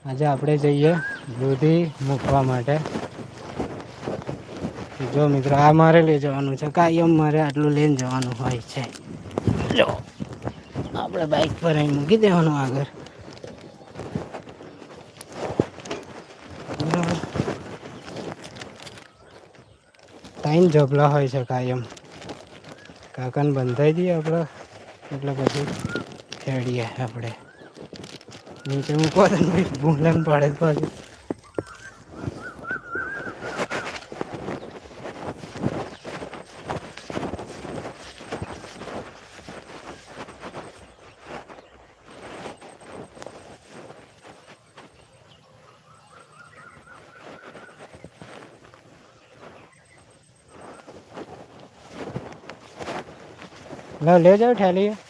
આજે આપણે જઈએ દૂધી મૂકવા માટે. જો મિત્રો આ મારે લઈ જવાનું છે, કાયમ મારે આટલું લઈને જવાનું હોય છે. જો આપણે બાઈક પર અહીં મૂકી દેવાનું આગળ. બરાબર. ત્રણ જબલા હોય છે કાયમ. કાકાને બંધાઈ દઈએ આપણે એટલે પછી ખેડીએ આપણે. નીચે મૂકવા દે ભાઈ, ભૂલાને પડે પાછું. લે જાઓ ઠેલી.